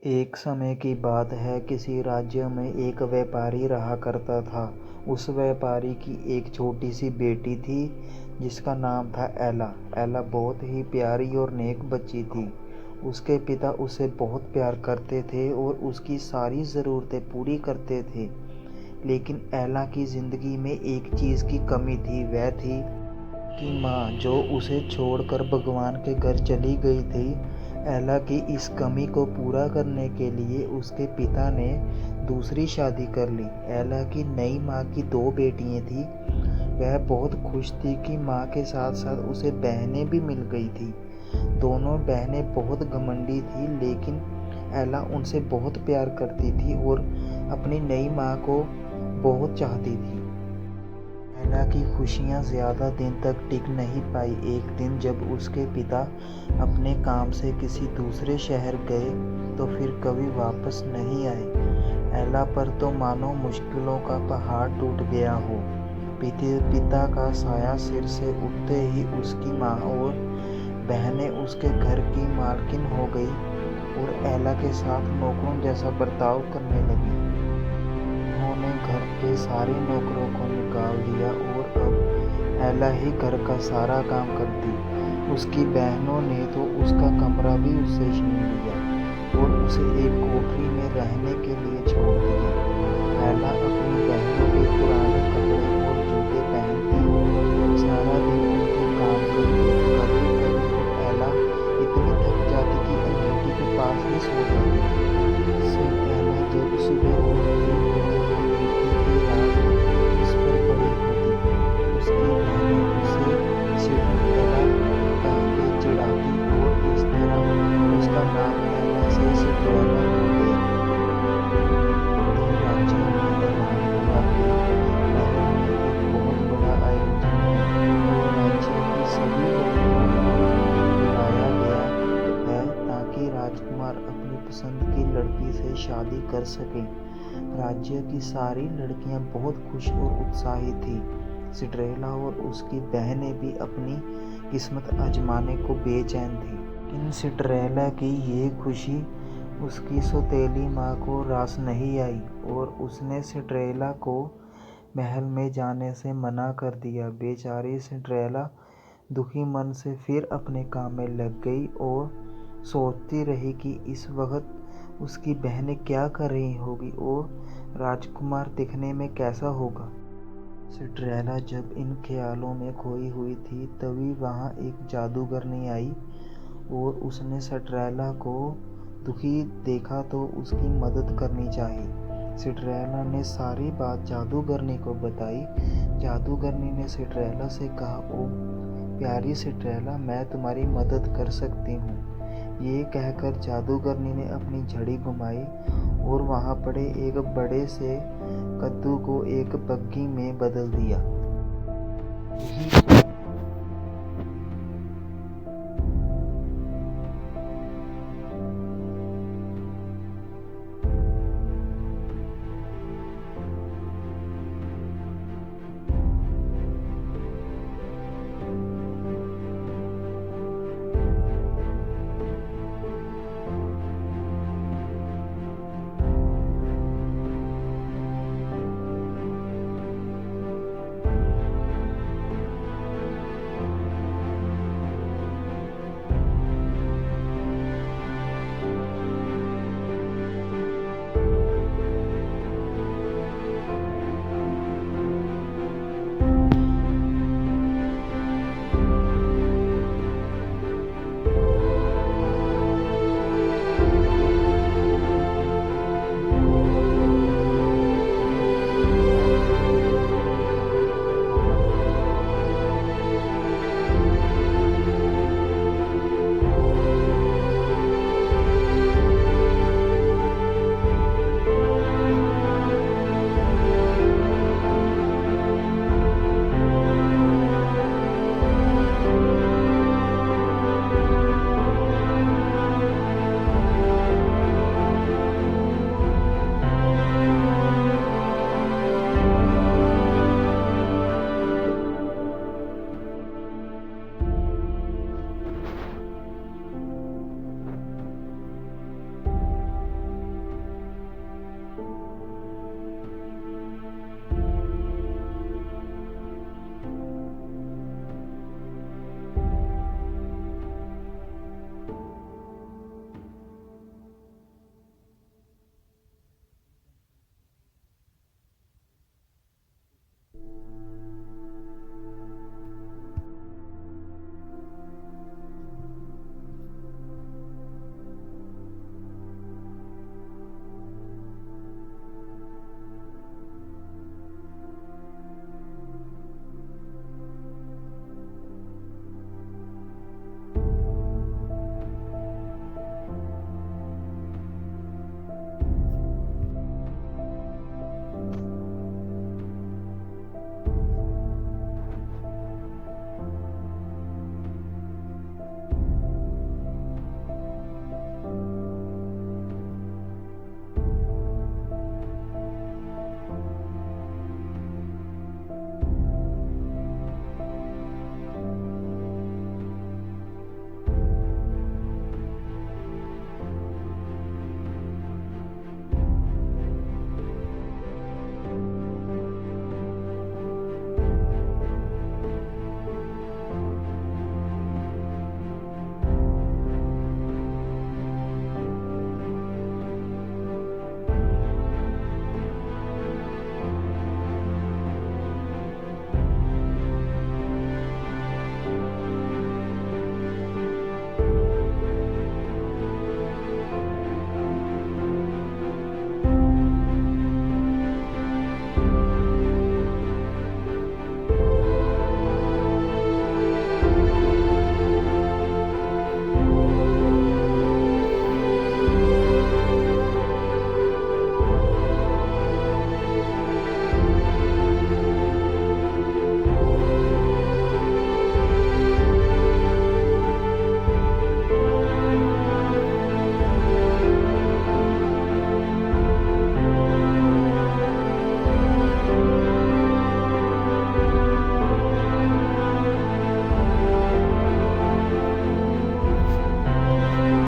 एक समय की बात है, किसी राज्य में एक व्यापारी रहा करता था। उस व्यापारी की एक छोटी सी बेटी थी जिसका नाम था एला। एला बहुत ही प्यारी और नेक बच्ची थी। उसके पिता उसे बहुत प्यार करते थे और उसकी सारी ज़रूरतें पूरी करते थे। लेकिन एला की ज़िंदगी में एक चीज़ की कमी थी, वह थी कि माँ जो उसे छोड़कर भगवान के घर चली गई थी। एला की इस कमी को पूरा करने के लिए उसके पिता ने दूसरी शादी कर ली। एला की नई माँ की 2 बेटियां थीं। वह बहुत खुश थी कि माँ के साथ साथ उसे बहनें भी मिल गई थी। दोनों बहनें बहुत घमंडी थी, लेकिन एला उनसे बहुत प्यार करती थी और अपनी नई माँ को बहुत चाहती थी। एला की खुशियाँ ज़्यादा दिन तक टिक नहीं पाई। एक दिन जब उसके पिता अपने काम से किसी दूसरे शहर गए तो फिर कभी वापस नहीं आए। एला पर तो मानो मुश्किलों का पहाड़ टूट गया हो। पिता का साया सिर से उठते ही उसकी माँ और बहनें उसके घर की मालकिन हो गई और एला के साथ नौकरों जैसा बर्ताव करने लगी। उन्होंने घर के सारे नौकरों को निकाल दिया और अब एला ही घर का सारा काम करती। उसकी बहनों ने तो उसका कमरा भी उससे छीन लिया और उसे एक कोठरी में रहने के लिए छोड़ दिया। एला अपनी बहनों के पुराने कपड़े और जूते पहनती, सारा दिन उनके काम करती। कभी कभी तो एला इतनी थक जाती कि अंगीठी के पास ही सो जाती। एला जब सुबह उठती राजकुमार अपनी पसंद की लड़की से शादी कर सके। राज्य की सारी लड़कियां बहुत खुश और उत्साहित थी। सिंड्रेला और उसकी बहनें भी अपनी किस्मत आजमाने को बेचैन थी। लेकिन सिंड्रेला की ये खुशी उसकी सौतेली माँ को रास नहीं आई और उसने सिंड्रेला को महल में जाने से मना कर दिया। बेचारी सिंड्रेला दुखी मन से फिर अपने काम में लग गई और सोचती रही कि इस वक्त उसकी बहनें क्या कर रही होगी और राजकुमार दिखने में कैसा होगा। सिंड्रेला जब इन ख्यालों में खोई हुई थी तभी वहाँ एक जादूगरनी आई और उसने सिंड्रेला को दुखी देखा तो उसकी मदद करनी चाहिए। सिंड्रेला ने सारी बात जादूगरनी को बताई। जादूगरनी ने सिंड्रेला से कहा, ओ प्यारी सिंड्रेला, मैं तुम्हारी मदद कर सकती हूँ। ये कहकर जादूगरनी ने अपनी झड़ी घुमाई और वहाँ पड़े एक बड़े से कद्दू को एक बग्घी में बदल दिया।